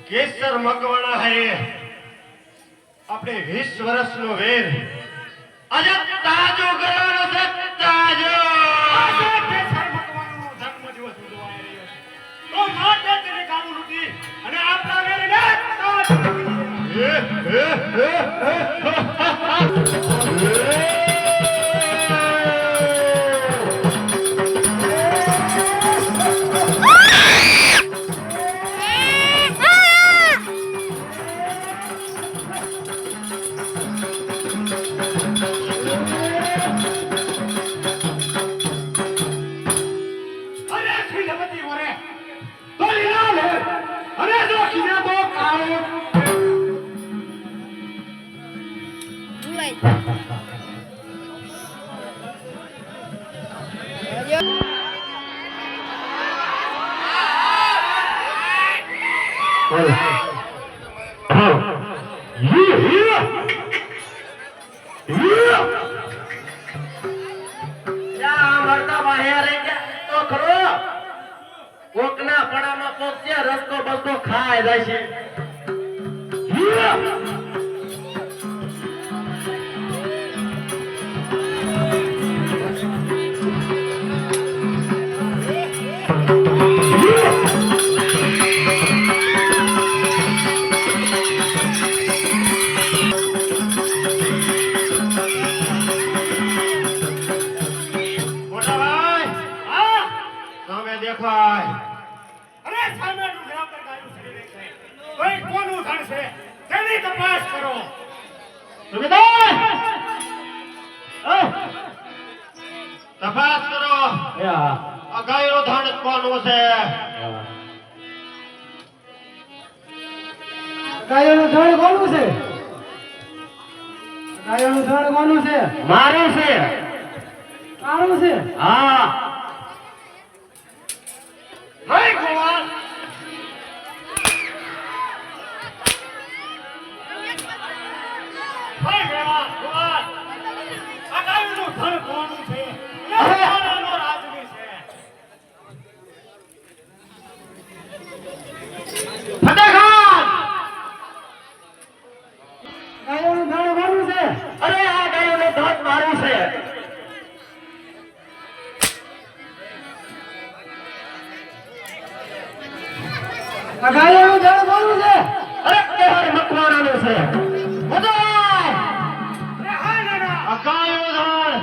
केसर मकवाना है अपने 20 वर्ष नो वेर आज ताजो करવાનો છે તાજો આજે કેસર મકવાનો નો જન્મ દિવસ ઉજવાઈ રહ્યો છે તો માટે તેને કામ લૂટી અને આપણા વેરને તાજ કોકના પડામાં પોક્યા રસ્તો બસ્તો ખાય જાય છે તપાસ કરો આ ગાયનો ધણ કોનો છે ગાયનું ધણ કોનું છે ગાયનું ધણ કોનું છે મારું છે તારું વાળું છે હા હે કુમાર હે કુમાર કુમાર આ ગાયનું ધન કોનું છે કોનો રાજવી છે ફતેખાન ગાયોનું ધણ વાળું છે અરે આ ગાયનું ધન મારું છે આ ગાયોનું ધણ વાળું છે અરે કેહર મકવાણાનું છે બધાય અરે હાય નાના આ ગાયનું ધન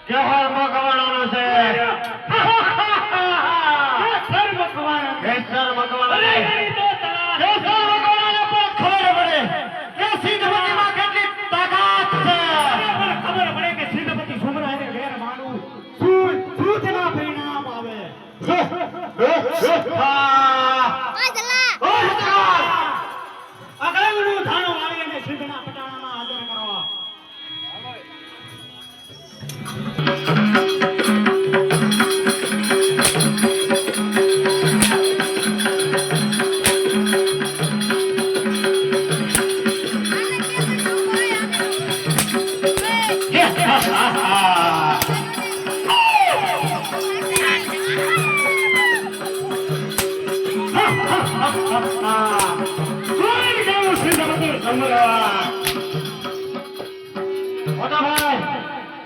કેહર મકવાણાનું છે કેસર મકવાણા કેસર મકવાણા અરે ગણી તો તલા કેસર મકવાણાને પણ ખબર પડે કે સિદ્ધપતિમાં કેટલી તાકાત છે પણ ખબર પડે કે સિદ્ધપતિ સુમરાને વેર માનું સૂચના પરિણામ આવે આ ગાયનું ધાણો વાળી અને સિદ્ધના પટાણામાં હાજર કરવા કોઈ ગયું સિદ્ધપતિ સુમરા મોટા ભાઈ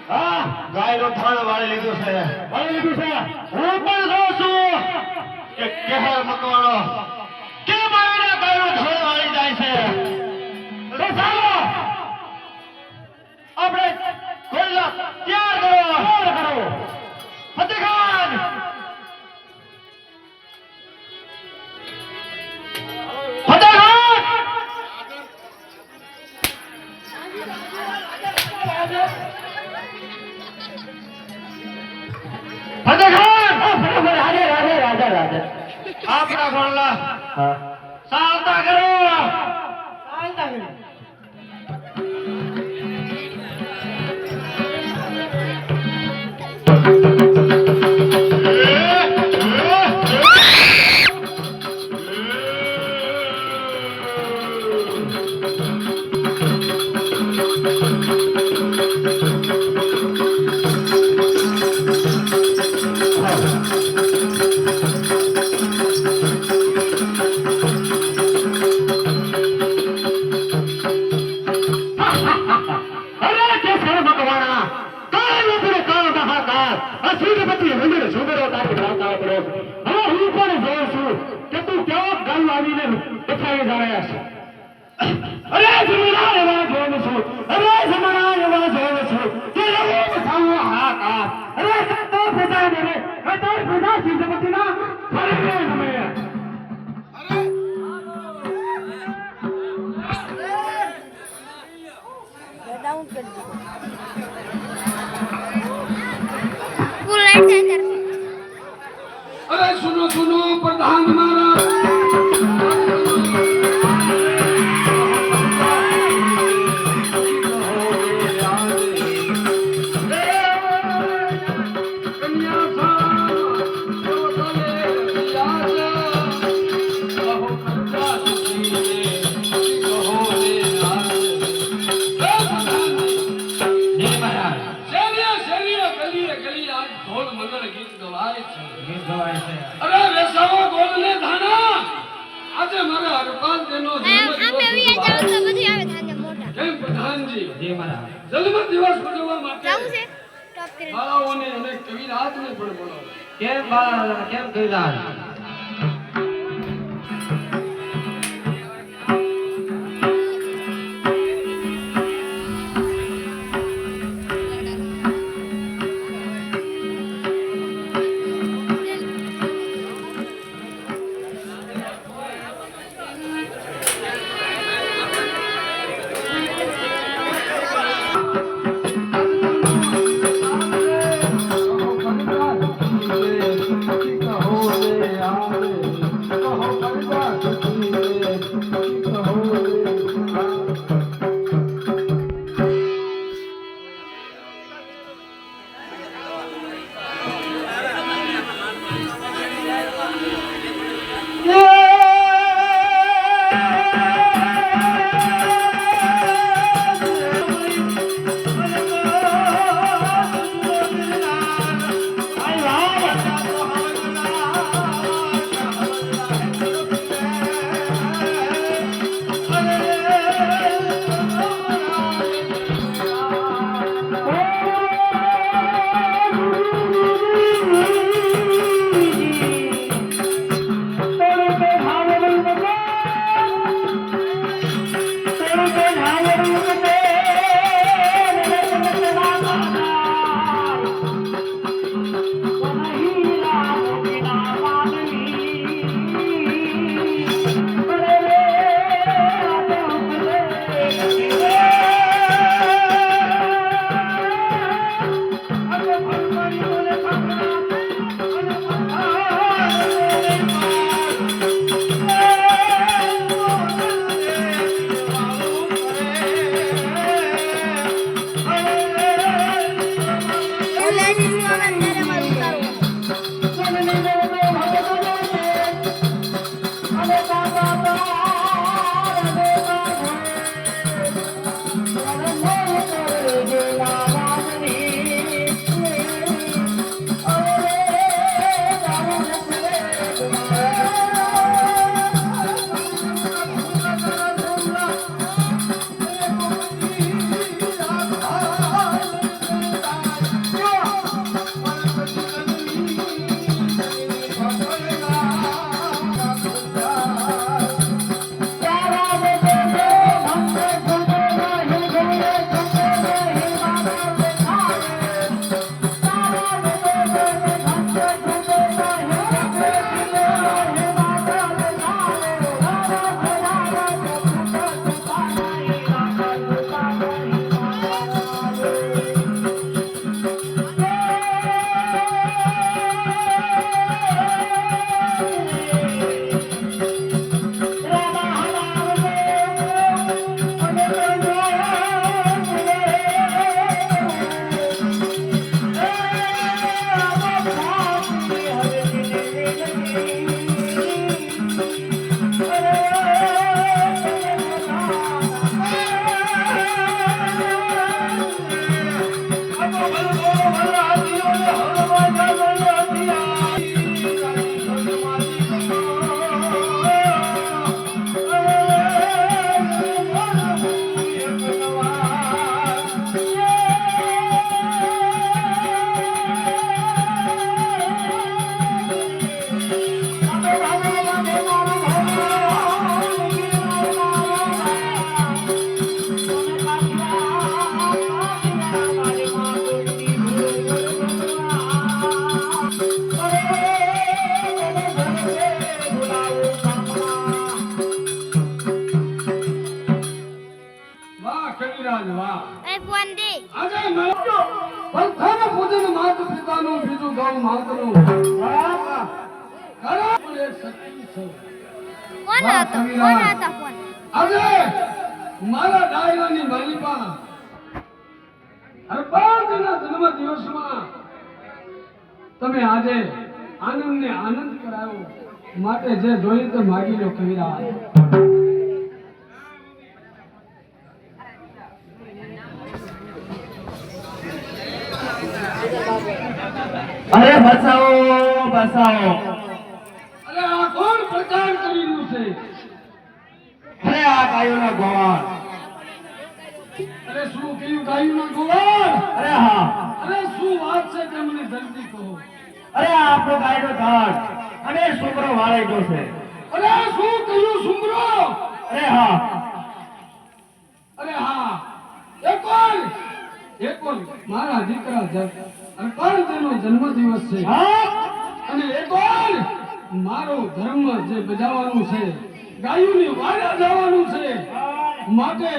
હા ગાયનું ધન વાળી લીધું છે વાળી લીધું છે હું પણ જોઉં છું કે કેહર મકવાણો કેમ આવીને ગાયનું ધન વાળી જાય છે તો ચાલો આપણે ઘોડા તૈયાર કરો ફતેખાન આપણા ઘોડા ચાલતા કરો ચાલતા કરી સિદ્ધપતિ મંદિર સુમેરો તારી રાવતા પડ્યો હવે હું પણ જોઉં છું કે તું કેવો ગલ આવીને બચાવી જાય છે અરે જમણા એવા જોઉં છું અરે જમણા એવા જોઉં છું કે એવો બચાવો હાકાર અરે તો બચાવ દે તો બધા સિદ્ધપતિના ફરકે નમે डाउन कर दो फुल लाइट है कर अरे सुनो सुनो प्रधान महाराज कन्या सा अरे वेसावा गोलने धाना આજે મારા હરપાલ તેનો અમે આવી જાવ તો બધું આવે થાને મોટા કેમ પ્રધાનજી જી મહારાજ જન્મ દિવસ ઉજવવા માટે જાવું છે ટોપ કરી બાળાઓને અને કવિરાજને પણ બોલાવો કેમ બાળા કેમ કરી રહ્યા કહો રે ગોળનું બીજું ગૌ માતનું હા ખરા પણ એક શક્તિ છે કોણ વાહ, હતો કવિરાજ. કોણ હતા કોણ આજે મારા ડાયરાની માલિકા હરપાલજીના જન્મ દિવસમાં તમે આજે આનંદને આનંદ કરાયો માટે જે જોયું તે માગી લો કવિરાજ અરે બસાવો બસાવો અરે આ કોણ પ્રચાર કરી રહ્યું છે અરે આ ગાયોના ગોવાળ અરે શું કહ્યું ગાયુંના ગોવાળ અરે હા અરે શું વાત છે તે મને જલ્દી કહો અરે આ આપણો ગાયનો ધાડ અને છોકરો વાળે ગયો છે અરે શું કહ્યું સુમરો અરે હા અરે હા એ કોણ મારા દીકરા હરપાલજીનો જન્મદિવસ છે હા અને એ કોણ મારો ધર્મ જે બજાવવાનું છે ગાયુની વારે જવાનું છે માટે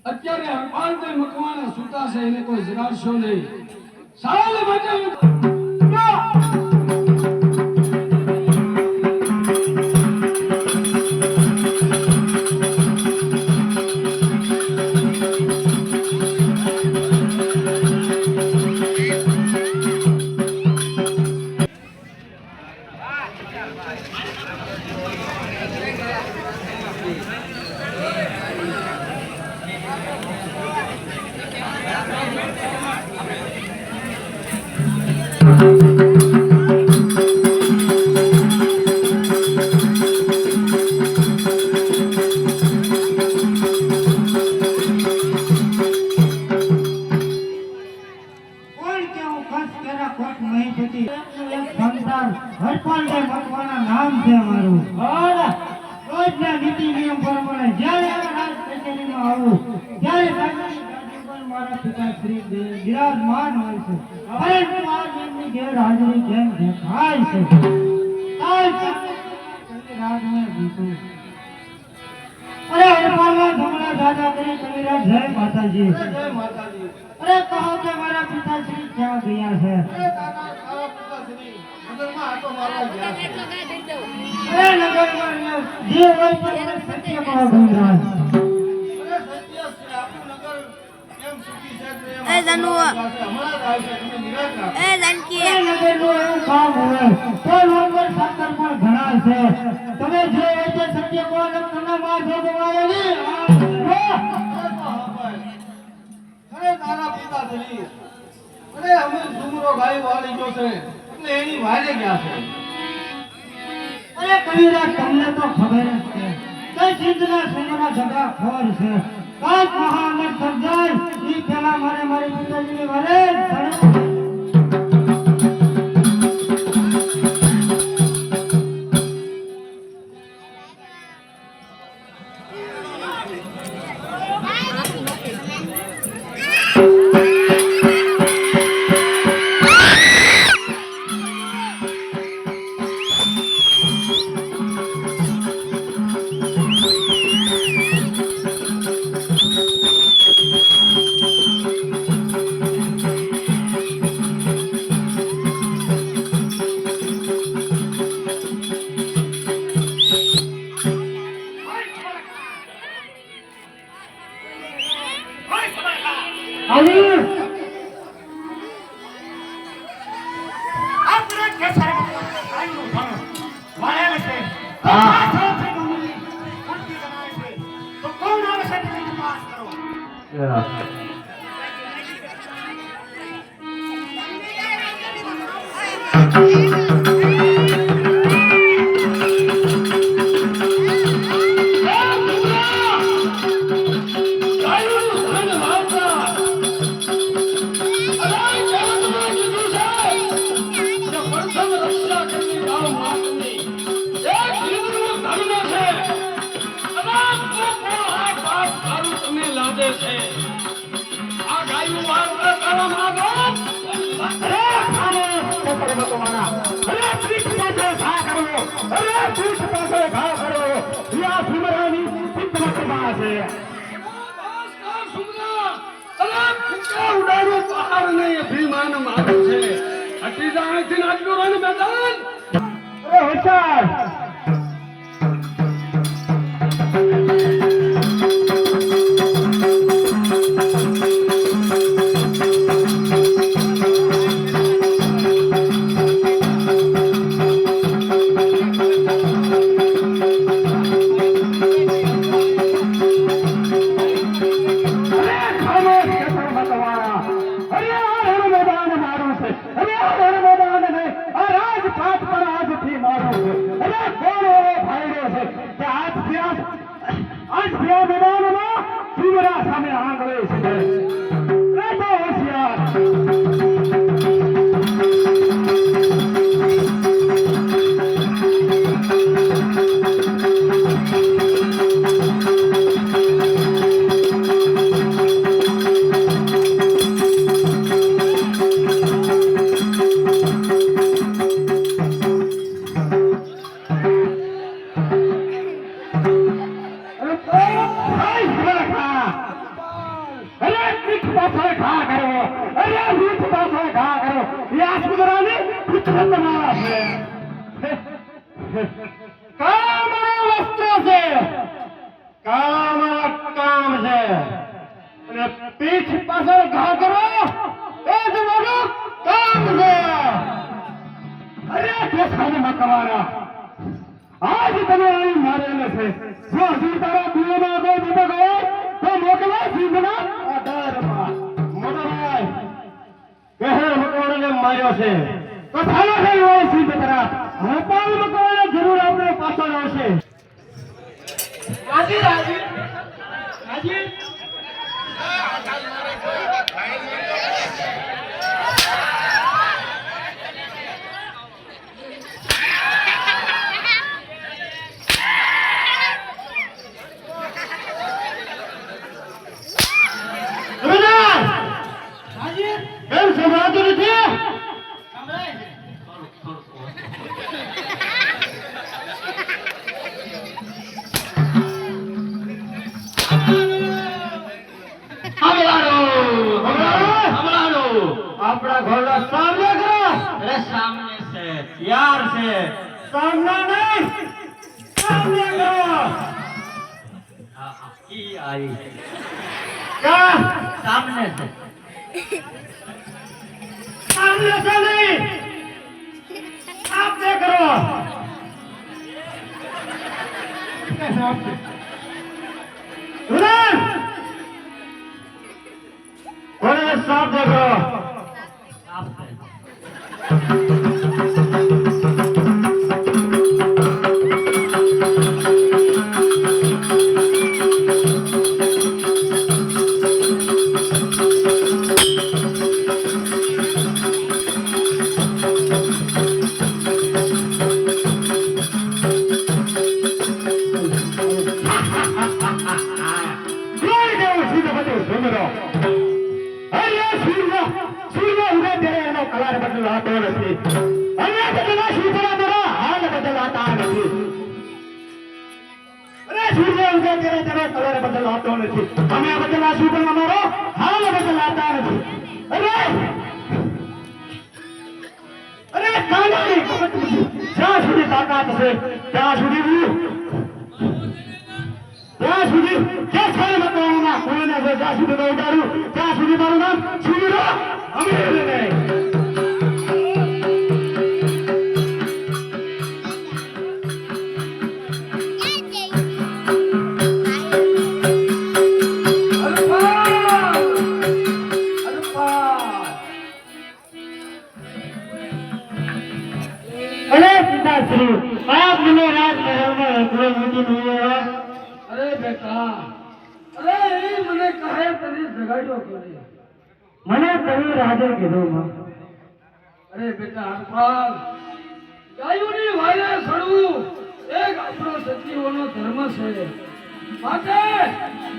અત્યારે હરપાલજી મકવાણા સૂતા છે એને કોઈ જગાડશો નહીં સાલ માટે કોણ કેવું ખસ કેરા કોટ મહીપતિ એકનું એક સંતાન હરપાલભાઈ મકવાણા નામ છે મારું રોજના નીતિ નિયમ પ્રમાણે જ્યારે આ રાજ કચેરીમાં આવું ત્યારે રાજાની ગાદી પર મારા પિતાશ્રી બિરાજમાન હોય છે પરંતુ આજ એમની ગેરહાજરી કેમ દેખાય છે કાલ રાજમાં જીતું અરે હરપાલના ધમણા દાદા કરી કવિરાજ જય માતાજી જય માતાજી અરે કહો કે મારા પિતાશ્રી ક્યાં ગયા છે અરે દાદા તારા પિતાશ્રી નગરમાં આટો મારવા ગયા છે અરે નગરમાં જે હોય તે મને સત્ય કહો ભગવાન અરે સત્ય છે આપણું નગર કેમ સુખી છે તો એમ એ જાનુ. હમણાં જ આવશે તમે નિરાશ રાખો એ જાનકી એ નગરનું એવું કામ હોય તો નંબર સાકર પણ ઘણા છે તમે જે હોય તે સત્ય કહો ને તમને માં જો તમારે નહીં અરે તારા પિતાશ્રી અરે અમે સુમરો ગાય વાળી ગયો છે એટલે એની વારે ગયા છે અરે કવિરાજ તમને તો ખબર જ છે કે સિદ્ધના સુમરા જગા ખોર છે કાંઈક મહાનગર સર્જાય ઈ પહેલા મારે મારી પિતાજીની વારે ધણું આવી આપણે કે સાહેબ આયુ ભણો વાળે છે હા. આ સાથે ગમલી કુંતી બનાવે છે તો કોણ આવે છે તેની તપાસ કરો ઉડાડો પહાડ નહીં અભિમાન મારું છે હટી જાય છે આટલું રણ મેદાન અરે હોશિયાર સામે આંગળે છે હોશિયાર પીઠ પાછળ ઘા કરો એ જ મારું કામ છે અરે દેખાને મકવાના આજ તમે અહીં મારેલે છે જો હજી તારા કુવામાં કોઈ દીપક હોય તો મોકલા સિંધના આધારમાં મોટા ભાઈ કહે મકવાણાને માર્યો છે તો થાલો થઈ હોય સિંધ તરફ ગોપાલ મકવાણા જરૂર આપણે પાછળ આવશે રાજી રાજી રાજી કેમ સંભળાતું નથી આપણા ઘોડા સામને કરો અરે સામને છે યાર છે સામને નહીં સામને કરો ઈ આવી ક્યાં સામને છે સામને છે નહીં આપને કરો ઉડાન ઘોડે સાફ દેખો કલર બદલાતો નથી અને બદલા સૂચના દ્વારા હાલ બદલાતા નથી અરે સૂર્ય ઉગે ત્યારે તેનો કલર બદલાતો નથી અને બદલા સૂચના મારો હાલ બદલાતા નથી અરે કાલાની જ્યાં સુધી તાકાત છે ત્યાં સુધી જે સારી મતવાના કોઈને જ્યાં સુધી ન ઉતારું ત્યાં સુધી મારું નામ સૂર્ય અમીર નહીં અરે બેટા અરે એ મને કહે તને જગાડ્યો કરે મને તને રાજા કીધું અરે બેટા હરપાલ ગાયોની વારે સડવું એક આપણો સજીવોનો ધર્મ છે માટે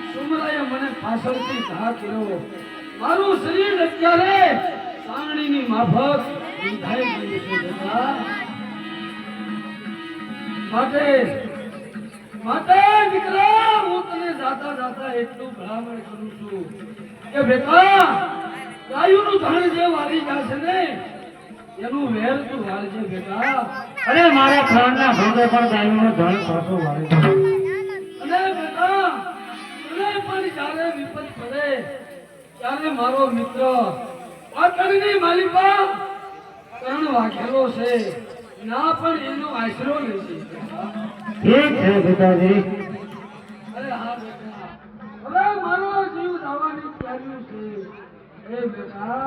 સુમરાએ મને પાછળથી ઘા કર્યો મારું શરીર અત્યારે સાંગણીની માફક વિંધાઈ ગયું છે બેટા માટે દીકરા હું તને જાતા જાતા એટલું ભલામણ કરું છું કે બેટા ગાયુંનું ધણ જે વારી જશે ને એનું વેર તું વાળજે બેટા. અરે મારા પ્રાણના ભોગે પણ ગાયનું ધન પાછું વાળી દે. અને બેટા તને પણ જ્યારે વિપત પડે ત્યારે મારો મિત્ર પાટણની માલિકા કરણ વાઘેલો છે ના પણ એનો આશરો લેજે બેટા. ઠીક છે પિતાજી. અરે હા બેટા હવે મારો જીવ જવાની તૈયારી છે એ બેટા.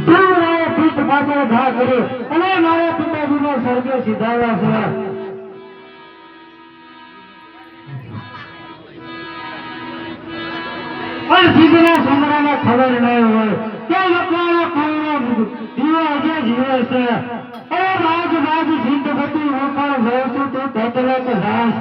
ત્યાં મારા પીઠ પાછળ ઘા કર્યો અને મારા પિતાજીને સ્વર્ગે સીધાવ્યા છે. પણ સીધના સમરાને ખબર નહીં હોય કે મકવાણા કોઈનો દીવો હજે જીવે છે. અરે રાજ સિદ્ધ બધી હું પણ જોઉં છું તું કેટલે કે રાજ